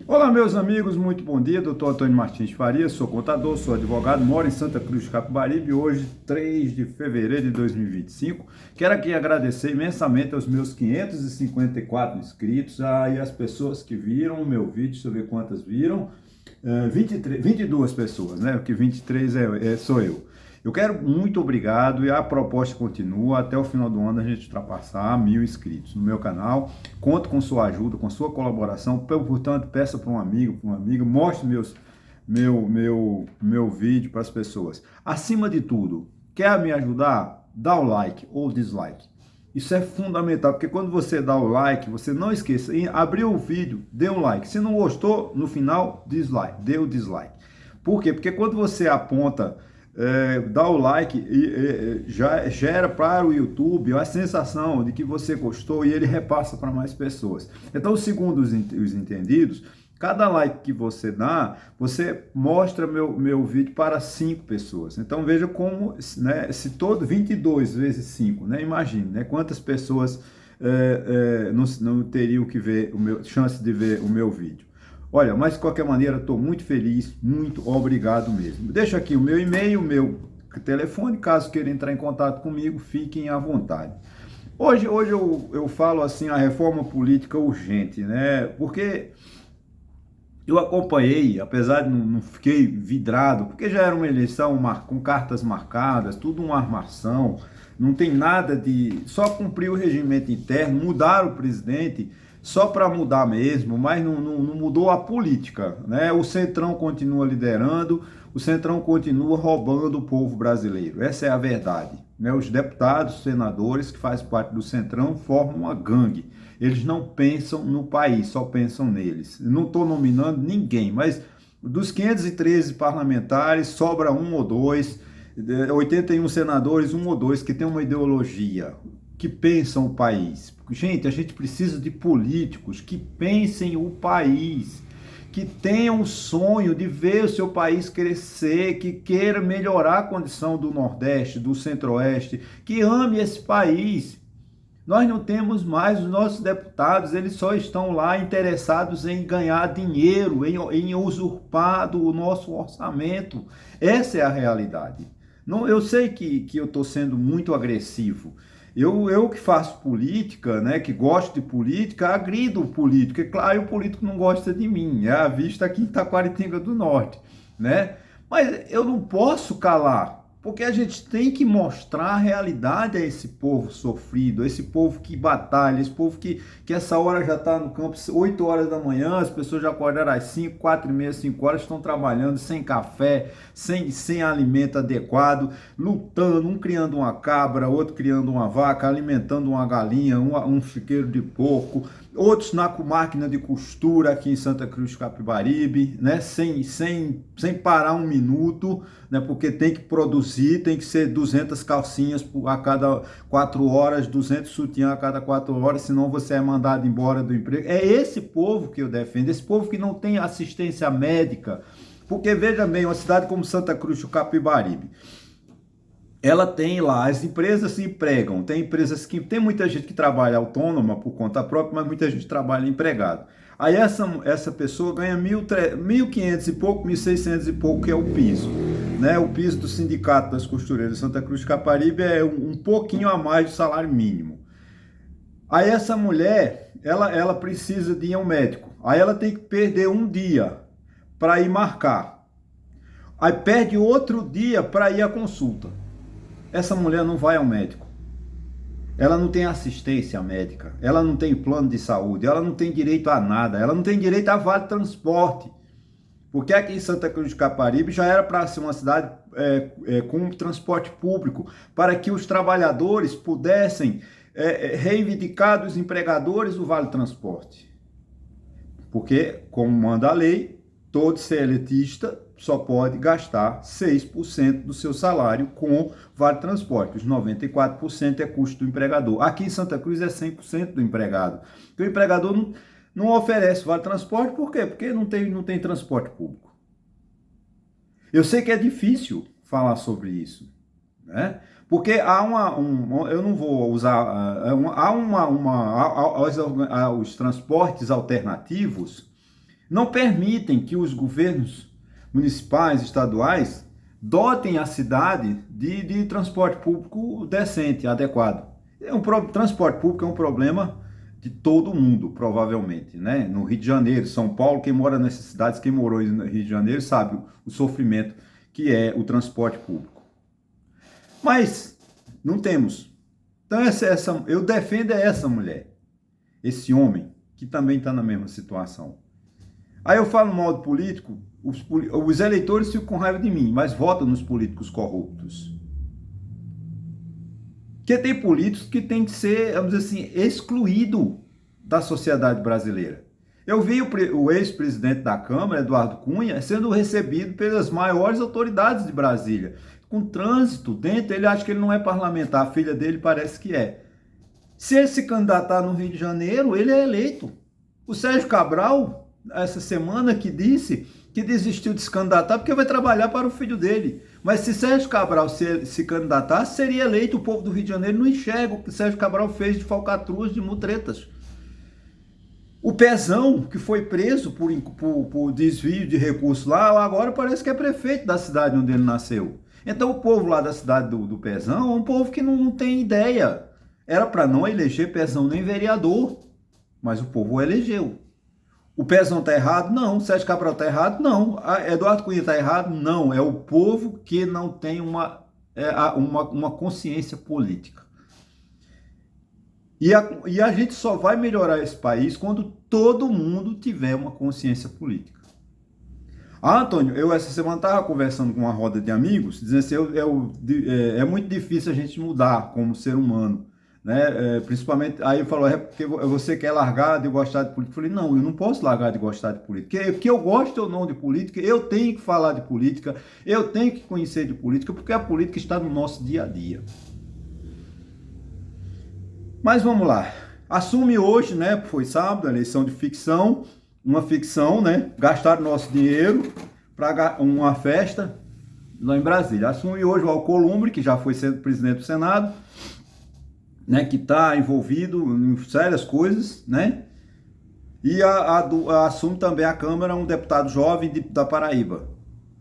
Olá, meus amigos, muito bom dia. Doutor Antônio Martins Faria, sou contador, sou advogado, moro em Santa Cruz de Capibaribe, hoje, 3 de fevereiro de 2025. Quero aqui agradecer imensamente aos meus 554 inscritos, e as pessoas que viram o meu vídeo, deixa eu ver quantas viram, 22 pessoas, né? Porque 23 sou eu. Eu quero muito obrigado e a proposta continua até o final do ano a gente ultrapassar 1.000 inscritos no meu canal. Conto com sua ajuda, com sua colaboração. Portanto, peça para um amigo, para uma amiga, mostre meu vídeo para as pessoas. Acima de tudo, quer me ajudar? Dá o like ou dislike. Isso é fundamental, porque quando você dá o like, você não esqueça, abriu o vídeo, dê um like. Se não gostou, no final, dislike, dê o dislike. Por quê? Porque quando você aponta, dá o like, já gera para o YouTube a sensação de que você gostou e ele repassa para mais pessoas. Então, segundo os entendidos, cada like que você dá, você mostra meu vídeo para 5 pessoas. Então veja como, né, se todo 22 vezes 5, né, imagine, né, quantas pessoas não teriam que ver chance de ver o meu vídeo. Olha, mas de qualquer maneira, estou muito feliz, muito obrigado mesmo. Deixa aqui o meu e-mail, o meu telefone, caso queira entrar em contato comigo, fiquem à vontade. Hoje eu falo assim, a reforma política urgente, né? Porque eu acompanhei, apesar de não fiquei vidrado, porque já era uma eleição com cartas marcadas, tudo uma armação, não tem nada de... Só cumprir o regimento interno, mudar o presidente só para mudar mesmo, mas não mudou a política, né? O Centrão continua liderando, o Centrão continua roubando o povo brasileiro, essa é a verdade, né? Os deputados, senadores que fazem parte do Centrão formam uma gangue. Eles não pensam no país, só pensam neles. Não estou nominando ninguém, mas dos 513 parlamentares, sobra um ou dois, 81 senadores, um ou dois que têm uma ideologia, que pensam o país. Gente, a gente precisa de políticos que pensem o país, que tenham o sonho de ver o seu país crescer, que queira melhorar a condição do Nordeste, do Centro-Oeste, que ame esse país. Nós não temos mais, os nossos deputados, eles só estão lá interessados em ganhar dinheiro, em usurpar o nosso orçamento. Essa é a realidade. Não, eu sei que eu estou sendo muito agressivo. Eu que faço política, né, que gosto de política, agrido o político. E claro, o político não gosta de mim, é a vista aqui em Taquaritinga do Norte, né? Mas eu não posso calar, porque a gente tem que mostrar a realidade a esse povo sofrido, a esse povo que batalha, esse povo que essa hora já está no campo, 8 horas da manhã, as pessoas já acordaram às 5, 4 e meia, 5 horas, estão trabalhando sem café, sem alimento adequado, lutando, um criando uma cabra, outro criando uma vaca, alimentando uma galinha, um chiqueiro de porco, outros na máquina de costura aqui em Santa Cruz de Capibaribe, né? Sem parar um minuto, né? Porque tem que produzir, tem que ser 200 calcinhas a cada 4 horas, 200 sutiã a cada 4 horas, senão você é mandado embora do emprego. É esse povo que eu defendo, esse povo que não tem assistência médica, porque veja bem, uma cidade como Santa Cruz de Capibaribe, ela tem lá, as empresas se empregam, tem empresas que, tem muita gente que trabalha autônoma por conta própria, mas muita gente trabalha empregado. Aí essa pessoa ganha 1.500 e pouco, 1.600 e pouco, que é o piso, né? O piso do Sindicato das Costureiras de Santa Cruz de Caparibe é um pouquinho a mais do salário mínimo. Aí essa mulher, ela precisa de ir ao médico, aí ela tem que perder um dia para ir marcar, aí perde outro dia para ir à consulta. Essa mulher não vai ao médico, ela não tem assistência médica, ela não tem plano de saúde, ela não tem direito a nada, ela não tem direito a vale transporte, porque aqui em Santa Cruz de Caparibe já era para ser uma cidade com transporte público, para que os trabalhadores pudessem reivindicar dos empregadores o vale transporte, porque, como manda a lei, todo seletista só pode gastar 6% do seu salário com vale transporte. Os 94% é custo do empregador. Aqui em Santa Cruz é 100% do empregado. Porque o empregador não oferece vale transporte, por quê? Porque não tem transporte público. Eu sei que é difícil falar sobre isso, né? Porque há eu não vou usar, há os transportes alternativos não permitem que os governos municipais, estaduais, dotem a cidade de transporte público decente, adequado. Transporte público é um problema de todo mundo, provavelmente, né? No Rio de Janeiro, São Paulo, quem mora nessas cidades, quem morou no Rio de Janeiro, sabe o sofrimento que é o transporte público. Mas não temos. Então eu defendo essa mulher, esse homem, que também está na mesma situação. Aí eu falo mal de político, os eleitores ficam com raiva de mim, mas votam nos políticos corruptos. Porque tem políticos que tem que ser, vamos dizer assim, excluído da sociedade brasileira. Eu vi o ex-presidente da Câmara, Eduardo Cunha, sendo recebido pelas maiores autoridades de Brasília, com trânsito dentro. Ele acha que ele não é parlamentar, a filha dele parece que é. Se ele se candidatar no Rio de Janeiro, ele é eleito. O Sérgio Cabral, essa semana, que disse que desistiu de se candidatar porque vai trabalhar para o filho dele. Mas se Sérgio Cabral se candidatar, seria eleito. O povo do Rio de Janeiro não enxerga o que Sérgio Cabral fez de falcatruas, de mutretas. O Pezão, que foi preso por desvio de recursos lá, agora parece que é prefeito da cidade onde ele nasceu. Então o povo lá da cidade do Pezão é um povo que não tem ideia. Era para não eleger Pezão nem vereador, mas o povo o elegeu. O Pezão está errado? Não. O Sérgio Cabral está errado? Não. Eduardo Cunha está errado? Não. É o povo que não tem uma consciência política. E a gente só vai melhorar esse país quando todo mundo tiver uma consciência política. Antônio, eu essa semana estava conversando com uma roda de amigos, dizendo assim, é muito difícil a gente mudar como ser humano. Né? Principalmente, aí ele falou, é porque você quer largar de gostar de política. Eu falei, não, eu não posso largar de gostar de política. Que eu gosto ou não de política, eu tenho que falar de política, eu tenho que conhecer de política, porque a política está no nosso dia a dia. Mas vamos lá. Assume hoje, né? Foi sábado, eleição de ficção, uma ficção, né? Gastaram nosso dinheiro para uma festa lá em Brasília. Assume hoje o Alcolumbre, que já foi presidente do Senado, né, que está envolvido em sérias coisas, né? E assume também a Câmara um deputado jovem da Paraíba.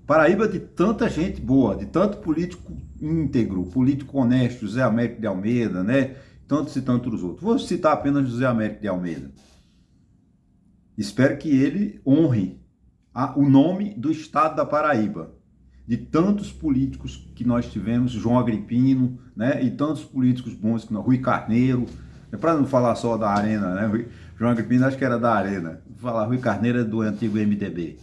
Paraíba de tanta gente boa, de tanto político íntegro, político honesto, José Américo de Almeida, né? Tantos e tantos outros. Vou citar apenas José Américo de Almeida. Espero que ele honre o nome do estado da Paraíba, de tantos políticos que nós tivemos, João Agripino, né, e tantos políticos bons, Rui Carneiro, para não falar só da Arena, né, João Agripino acho que era da Arena, vou falar, Rui Carneiro é do antigo MDB.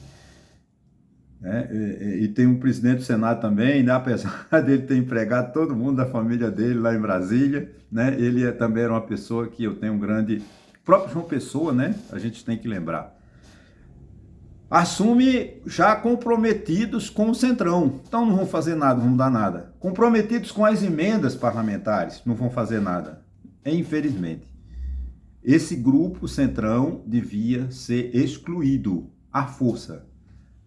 E tem um presidente do Senado também, né, apesar dele ter empregado todo mundo da família dele lá em Brasília, né, ele também era uma pessoa que eu tenho um grande... O próprio João Pessoa, né, a gente tem que lembrar. Assume já comprometidos com o Centrão. Então não vão fazer nada, não vão dar nada. Comprometidos com as emendas parlamentares, não vão fazer nada. Infelizmente. Esse grupo Centrão devia ser excluído à força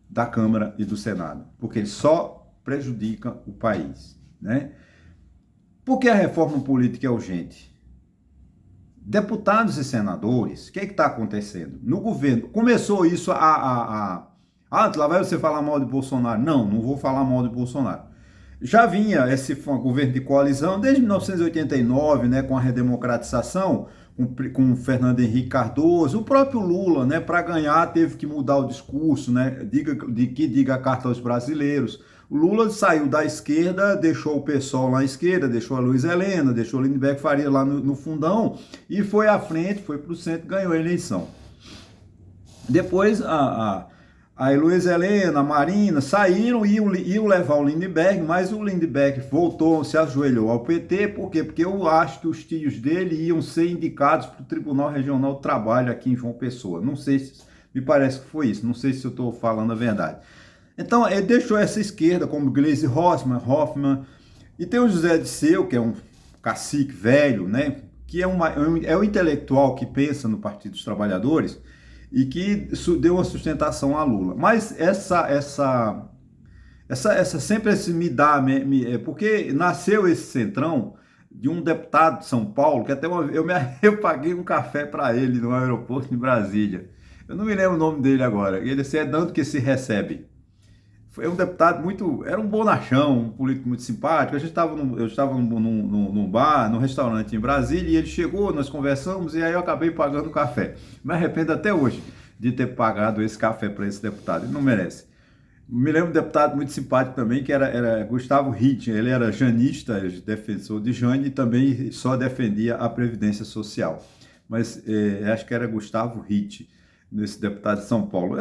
da Câmara e do Senado, porque ele só prejudica o país, né? Por que a reforma política é urgente? Deputados e senadores, o que está acontecendo? No governo, começou isso lá vai você falar mal de Bolsonaro. Não vou falar mal de Bolsonaro. Já vinha esse governo de coalizão desde 1989, né, com a redemocratização, com Fernando Henrique Cardoso, o próprio Lula, né, para ganhar teve que mudar o discurso, né, diga a carta aos brasileiros. O Lula saiu da esquerda, deixou o PSOL lá à esquerda, deixou a Luiz Helena, deixou o Lindenberg Faria lá no fundão e foi à frente, foi para o centro, ganhou a eleição. Depois a Luiz Helena, a Marina saíram e iam levar o Lindenberg, mas o Lindenberg voltou, se ajoelhou ao PT, por quê? Porque eu acho que os tios dele iam ser indicados para o Tribunal Regional do Trabalho aqui em João Pessoa. Não sei se, me parece que foi isso, não sei se eu estou falando a verdade. Então, ele deixou essa esquerda, como Gleisi Hoffmann, e tem o José Disseu, que é um cacique velho, né, que é um intelectual que pensa no Partido dos Trabalhadores e que deu uma sustentação a Lula. Mas sempre esse porque nasceu esse centrão de um deputado de São Paulo, que até eu paguei um café para ele no aeroporto de Brasília. Eu não me lembro o nome dele agora. Ele assim, é dando que se recebe. Foi um deputado muito, era um bonachão, um político muito simpático. Eu estava num bar, num restaurante em Brasília, e ele chegou, nós conversamos, e aí eu acabei pagando o café. Me arrependo até hoje de ter pagado esse café para esse deputado, ele não merece. Me lembro de um deputado muito simpático também, que era Gustavo Ritt. Ele era janista, defensor de Jane, e também só defendia a Previdência Social. Mas acho que era Gustavo Ritt, nesse deputado de São Paulo.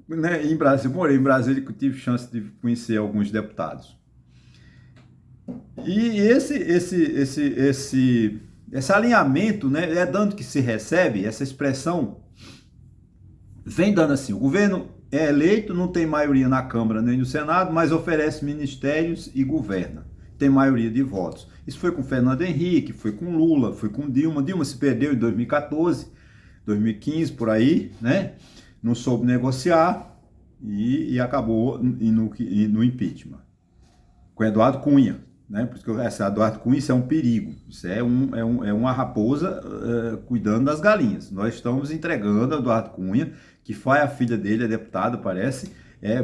Né, em Brasília, morei em Brasília, que eu tive chance de conhecer alguns deputados. E esse alinhamento, né, é dando que se recebe, essa expressão vem dando assim: o governo é eleito, não tem maioria na Câmara nem no Senado, mas oferece ministérios e governa. Tem maioria de votos. Isso foi com Fernando Henrique, foi com Lula, foi com Dilma. Dilma se perdeu em 2014, 2015, por aí, né? Não soube negociar e acabou no impeachment. Com Eduardo Cunha, né? Porque esse Eduardo Cunha, isso é um perigo. Isso é uma raposa cuidando das galinhas. Nós estamos entregando a Eduardo Cunha, que foi a filha dele, a deputada, parece,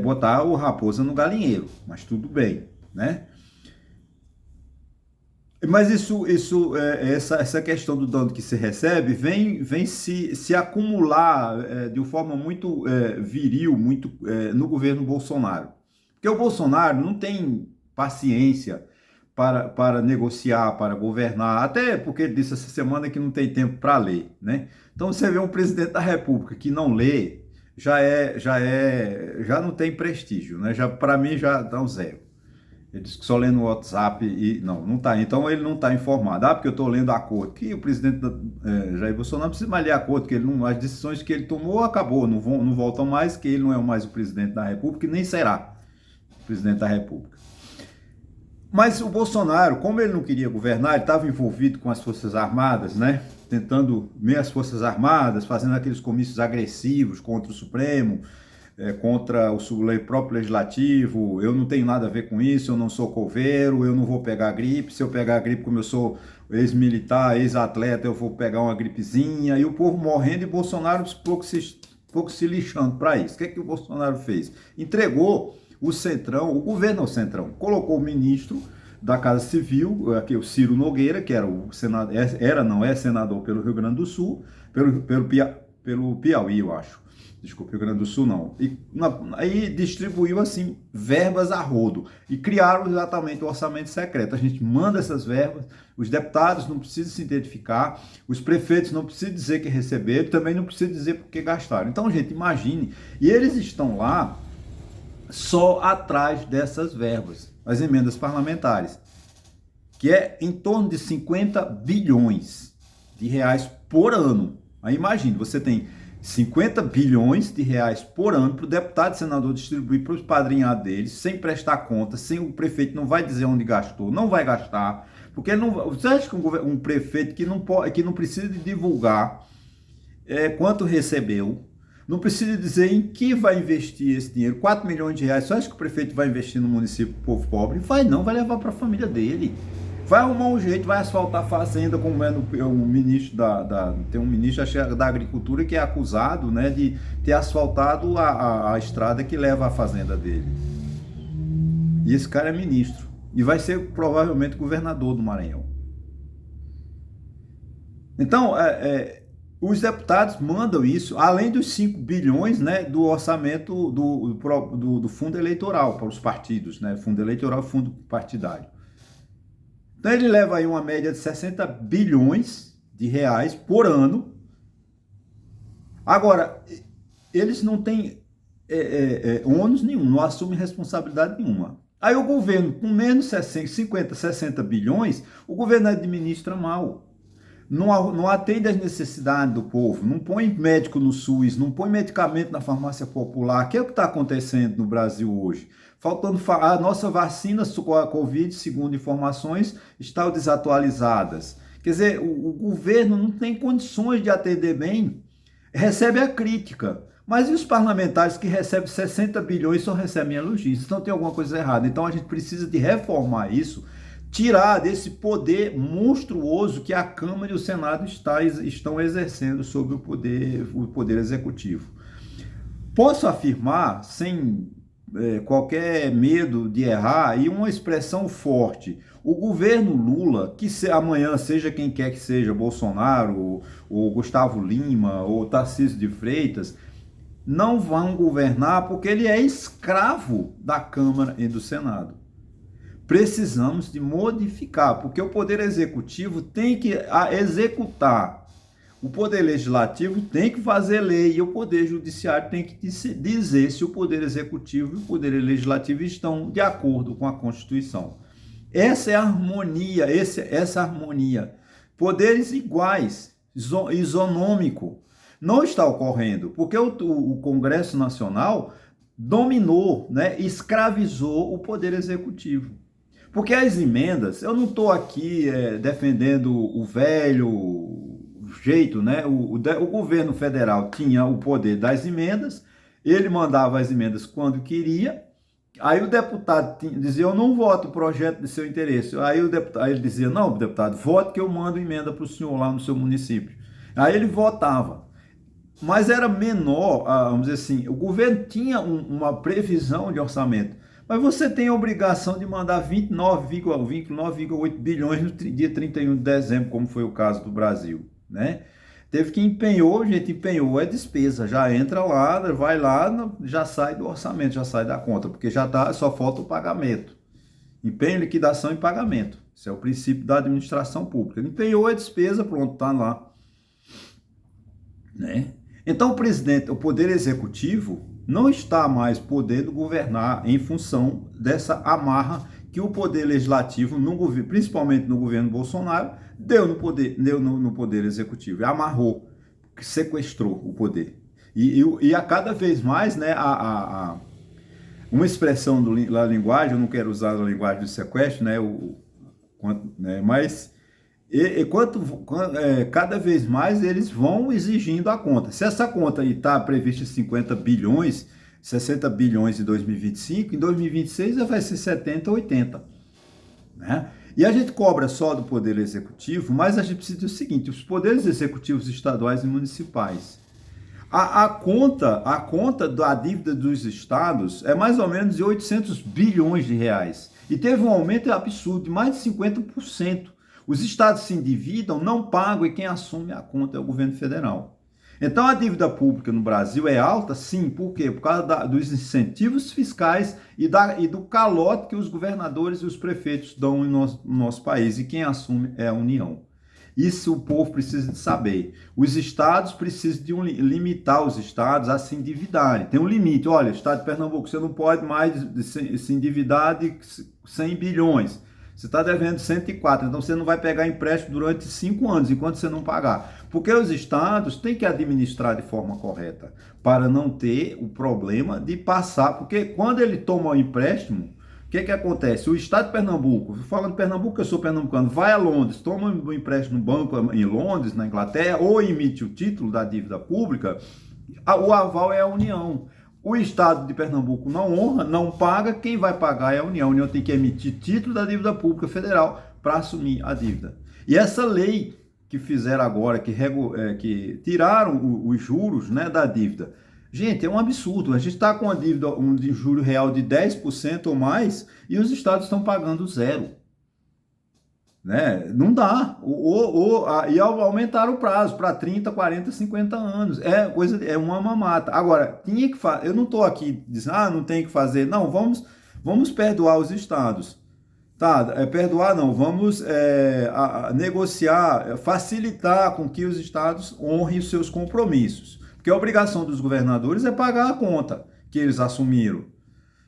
botar o raposa no galinheiro. Mas tudo bem, né? Mas essa questão do dano que se recebe vem se acumular de uma forma muito viril, muito no governo Bolsonaro. Porque o Bolsonaro não tem paciência para negociar, para governar, até porque ele disse essa semana que não tem tempo para ler, né? Então você vê um presidente da República que não lê, já não tem prestígio, né? Já, para mim já dá um zero. Ele disse que só lendo o WhatsApp e não está. Então ele não está informado. Porque eu estou lendo acordo. Que o presidente Jair Bolsonaro não precisa mais ler acordo, que as decisões que ele tomou acabou, não voltam mais, que ele não é mais o presidente da República e nem será o presidente da República. Mas o Bolsonaro, como ele não queria governar, ele estava envolvido com as Forças Armadas, né? Tentando meio as Forças Armadas, fazendo aqueles comícios agressivos contra o Supremo, contra o próprio Legislativo. Eu não tenho nada a ver com isso, eu não sou coveiro, eu não vou pegar gripe. Se eu pegar gripe, como eu sou ex-militar, ex-atleta, eu vou pegar uma gripezinha. E o povo morrendo e Bolsonaro pouco se lixando para isso. O que o Bolsonaro fez? Entregou o Centrão, o governo ao Centrão, colocou o ministro da Casa Civil, aqui o Ciro Nogueira, que era o senador, é senador pelo Rio Grande do Sul, pelo Piauí, eu acho. Desculpa, Rio Grande do Sul não. Aí distribuiu assim verbas a rodo e criaram exatamente o orçamento secreto. A gente manda essas verbas, os deputados não precisam se identificar, os prefeitos não precisam dizer que receberam, também não precisam dizer por que gastaram. Então, gente, imagine, e eles estão lá só atrás dessas verbas, as emendas parlamentares, que é em torno de 50 bilhões de reais por ano. Aí imagine, você tem 50 bilhões de reais por ano para o deputado e senador distribuir para os padrinhados deles, sem prestar conta, sem o prefeito não vai dizer onde gastou, não vai gastar, porque ele não, você acha que um prefeito que não precisa de divulgar quanto recebeu, não precisa dizer em que vai investir esse dinheiro, 4 milhões de reais, você acha que o prefeito vai investir no município povo pobre? Vai não, vai levar para a família dele. Vai arrumar um jeito, vai asfaltar a fazenda, como é o ministro tem um ministro, acho, da Agricultura, que é acusado, né, de ter asfaltado a estrada que leva à fazenda dele. E esse cara é ministro. E vai ser provavelmente governador do Maranhão. Então, os deputados mandam isso, além dos 5 bilhões, né, do orçamento do fundo eleitoral para os partidos, né, fundo eleitoral e fundo partidário. Então ele leva aí uma média de 60 bilhões de reais por ano. Agora, eles não têm ônus nenhum, não assumem responsabilidade nenhuma. Aí o governo, com menos 50, 60 bilhões, o governo administra mal. Não atende às necessidades do povo, não põe médico no SUS, não põe medicamento na farmácia popular, que é o que está acontecendo no Brasil hoje. Faltando a nossa vacina com a Covid, segundo informações, estão desatualizadas. Quer dizer, o governo não tem condições de atender bem, recebe a crítica. Mas e os parlamentares que recebem 60 bilhões só recebem elogios? Então tem alguma coisa errada. Então a gente precisa de reformar isso, tirar desse poder monstruoso que a Câmara e o Senado estão exercendo sobre o poder executivo. Posso afirmar, sem qualquer medo de errar, e uma expressão forte: o governo Lula, amanhã seja quem quer que seja, Bolsonaro, ou Gustavo Lima, ou Tarcísio de Freitas, não vão governar porque ele é escravo da Câmara e do Senado. Precisamos de modificar, porque o Poder Executivo tem que executar. O Poder Legislativo tem que fazer lei e o Poder Judiciário tem que dizer se o Poder Executivo e o Poder Legislativo estão de acordo com a Constituição. Essa é a harmonia, essa harmonia. Poderes iguais, isonômico. Não está ocorrendo, porque o Congresso Nacional dominou, né, escravizou o Poder Executivo. Porque as emendas, eu não estou aqui defendendo o velho jeito, né? O governo federal tinha o poder das emendas, ele mandava as emendas quando queria, aí o deputado dizia, eu não voto o projeto de seu interesse. Aí ele dizia, não, deputado, vote que eu mando emenda para o senhor lá no seu município. Aí ele votava. Mas era menor, vamos dizer assim, o governo tinha uma previsão de orçamento. Mas você tem a obrigação de mandar 29,8 bilhões no dia 31 de dezembro, como foi o caso do Brasil, né? Teve que empenhou, gente, empenhou é despesa, já entra lá, vai lá, já sai do orçamento, já sai da conta, porque já tá, só falta o pagamento. Empenho, liquidação e pagamento. Esse é o princípio da administração pública. Empenhou é despesa, pronto, tá lá, né? Então o presidente, o Poder Executivo não está mais podendo governar em função dessa amarra que o Poder Legislativo, principalmente no governo Bolsonaro, deu no poder Executivo, amarrou, sequestrou o poder. E a cada vez mais, né, uma expressão da linguagem, eu não quero usar a linguagem do sequestro, né, mas cada vez mais eles vão exigindo a conta. Se essa conta está prevista em 50 bilhões, 60 bilhões em 2025, em 2026 vai ser 70, 80. Né? E a gente cobra só do Poder Executivo, mas a gente precisa do seguinte, os poderes executivos estaduais e municipais. A conta da dívida dos estados é mais ou menos de 800 bilhões de reais. E teve um aumento absurdo de mais de 50%. Os estados se endividam, não pagam e quem assume a conta é o governo federal. Então a dívida pública no Brasil é alta? Sim. Por quê? Por causa dos incentivos fiscais e do calote que os governadores e os prefeitos dão no nosso país. E quem assume é a União. Isso o povo precisa de saber. Os estados precisam limitar os estados a se endividarem. Tem um limite. Olha, estado de Pernambuco, você não pode mais se endividar de 100 bilhões. Você está devendo 104, então você não vai pegar empréstimo durante 5 anos, enquanto você não pagar. Porque os estados têm que administrar de forma correta, para não ter o problema de passar. Porque quando ele toma o empréstimo, o que acontece? O estado de Pernambuco, falando de Pernambuco, eu sou pernambucano, vai a Londres, toma um empréstimo no banco em Londres, na Inglaterra, ou emite o título da dívida pública, o aval é a União. O estado de Pernambuco não honra, não paga, quem vai pagar é a União. A União tem que emitir título da dívida pública federal para assumir a dívida. E essa lei que fizeram agora, que tiraram os juros, né, da dívida, gente, é um absurdo. A gente está com uma dívida, de juro real de 10% ou mais e os estados estão pagando zero. Né? Não dá. E aumentaram o prazo para 30, 40, 50 anos. É uma mamata. Agora, tinha que fazer. Eu não estou aqui dizendo, não tem que fazer. Não, vamos perdoar os estados. Tá, perdoar não, vamos negociar, facilitar com que os estados honrem os seus compromissos. Porque a obrigação dos governadores é pagar a conta que eles assumiram.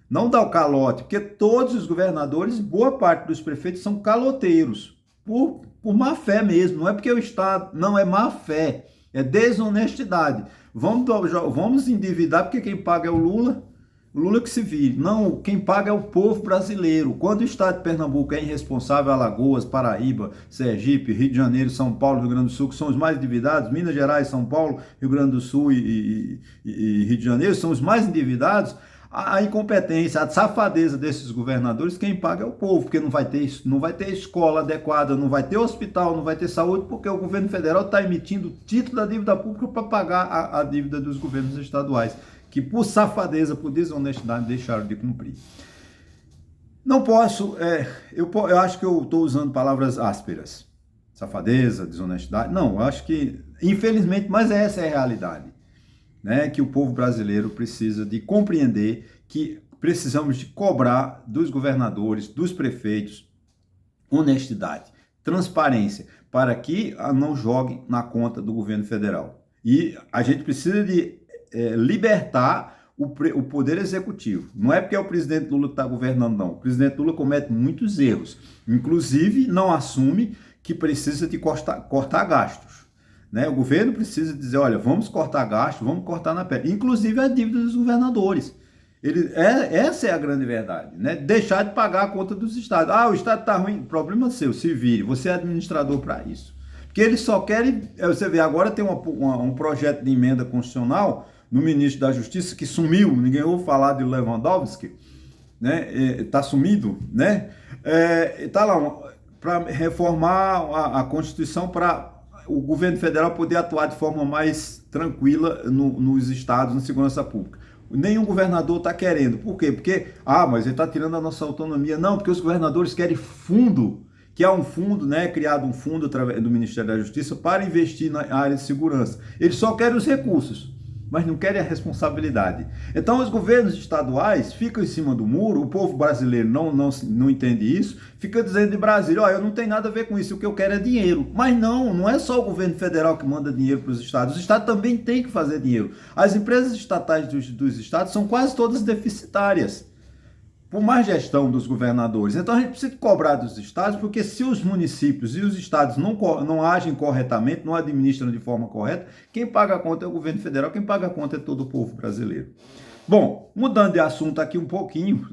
Não dá o calote, porque todos os governadores, boa parte dos prefeitos são caloteiros, por má fé mesmo. Não é porque o Estado, não é má fé, é desonestidade. Vamos endividar porque quem paga é o Lula que se vire. Não, quem paga é o povo brasileiro. Quando o Estado de Pernambuco é irresponsável, Alagoas, Paraíba, Sergipe, Rio de Janeiro, São Paulo, Rio Grande do Sul, que são os mais endividados, Minas Gerais, São Paulo, Rio Grande do Sul e Rio de Janeiro são os mais endividados, a incompetência, a safadeza desses governadores, quem paga é o povo, porque não vai ter escola adequada, não vai ter hospital, não vai ter saúde, porque o governo federal está emitindo título da dívida pública para pagar a dívida dos governos estaduais, que por safadeza, por desonestidade, deixaram de cumprir. Não posso, eu acho que eu estou usando palavras ásperas, safadeza, desonestidade, não, eu acho que, infelizmente, mas essa é a realidade, né, que o povo brasileiro precisa de compreender que precisamos de cobrar dos governadores, dos prefeitos, honestidade, transparência, para que não joguem na conta do governo federal. E a gente precisa de libertar o poder executivo. Não é porque é o presidente Lula que está governando, não. O presidente Lula comete muitos erros. Inclusive, não assume que precisa de cortar gastos. Né? O governo precisa dizer, olha, vamos cortar gastos, vamos cortar na pele. Inclusive a dívida dos governadores. Essa é a grande verdade, né? Deixar de pagar a conta dos estados. Ah, o estado está ruim, problema seu, se vire, você é administrador para isso. Porque eles só querem, você vê, agora tem um projeto de emenda constitucional no ministro da Justiça que sumiu, ninguém ouve falar de Lewandowski, né? Está sumido, né? Está lá para reformar a Constituição para o governo federal poder atuar de forma mais tranquila nos estados, na segurança pública. Nenhum governador está querendo. Por quê? Porque, mas ele está tirando a nossa autonomia. Não, porque os governadores querem fundo, que é um fundo, né, criado um fundo através do Ministério da Justiça para investir na área de segurança. Eles só querem os recursos, mas não querem a responsabilidade. Então os governos estaduais ficam em cima do muro, o povo brasileiro não entende isso, fica dizendo de Brasília, eu não tenho nada a ver com isso, o que eu quero é dinheiro. Mas não é só o governo federal que manda dinheiro para os estados também têm que fazer dinheiro. As empresas estatais dos estados são quase todas deficitárias, por má gestão dos governadores. Então a gente precisa cobrar dos estados, porque se os municípios e os estados não agem corretamente, não administram de forma correta, quem paga a conta é o governo federal, quem paga a conta é todo o povo brasileiro. Bom, mudando de assunto aqui um pouquinho,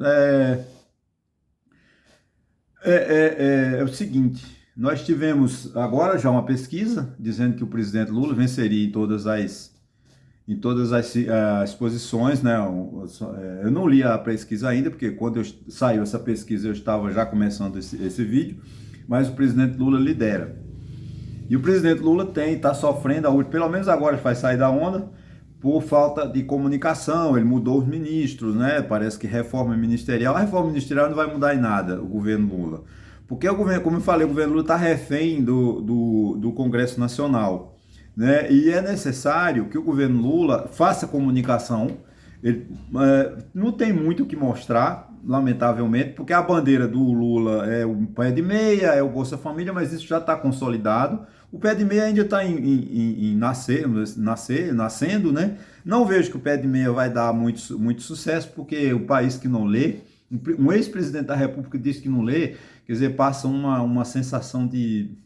é o seguinte, nós tivemos agora já uma pesquisa dizendo que o presidente Lula venceria em todas as posições, né? Eu não li a pesquisa ainda, porque quando saiu essa pesquisa eu estava já começando esse vídeo, mas o presidente Lula lidera. E o presidente Lula está sofrendo, pelo menos agora vai sair da onda, por falta de comunicação. Ele mudou os ministros, né? Parece que a reforma ministerial não vai mudar em nada, o governo Lula. Porque o governo, como eu falei, o governo Lula está refém do Congresso Nacional. Né? E é necessário que o governo Lula faça comunicação. Ele não tem muito o que mostrar, lamentavelmente, porque a bandeira do Lula é o pé de meia, é o Bolsa Família, mas isso já está consolidado. O pé de meia ainda está nascendo, né? Não vejo que o pé de meia vai dar muito sucesso, porque o país que não lê, um ex-presidente da República disse que não lê, quer dizer, passa uma sensação de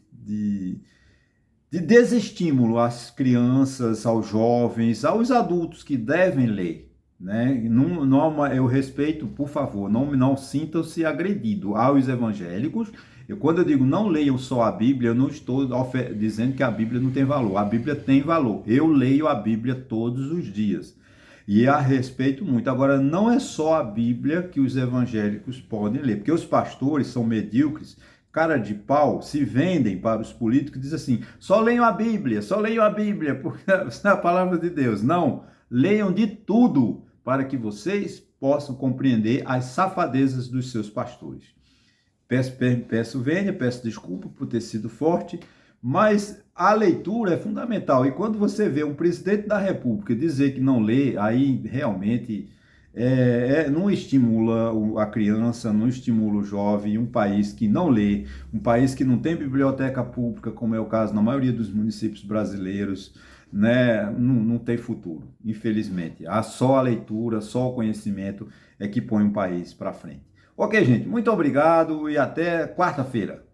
desestímulo às crianças, aos jovens, aos adultos que devem ler, né? Eu respeito, por favor, não sintam-se agredidos aos evangélicos. Quando eu digo não leiam só a Bíblia, eu não estou dizendo que a Bíblia não tem valor. A Bíblia tem valor. Eu leio a Bíblia todos os dias e a respeito muito. Agora, não é só a Bíblia que os evangélicos podem ler, porque os pastores são medíocres, cara de pau, se vendem para os políticos e dizem assim, só leiam a Bíblia, porque é a palavra de Deus. Não, leiam de tudo para que vocês possam compreender as safadezas dos seus pastores. Peço vênia, peço desculpa por ter sido forte, mas a leitura é fundamental. E quando você vê um presidente da República dizer que não lê, aí realmente não estimula a criança, não estimula o jovem. Um país que não lê, um país que não tem biblioteca pública, como é o caso na maioria dos municípios brasileiros, né, não tem futuro, infelizmente. Só a leitura, só o conhecimento é que põe um país para frente. Ok, gente, muito obrigado e até quarta-feira.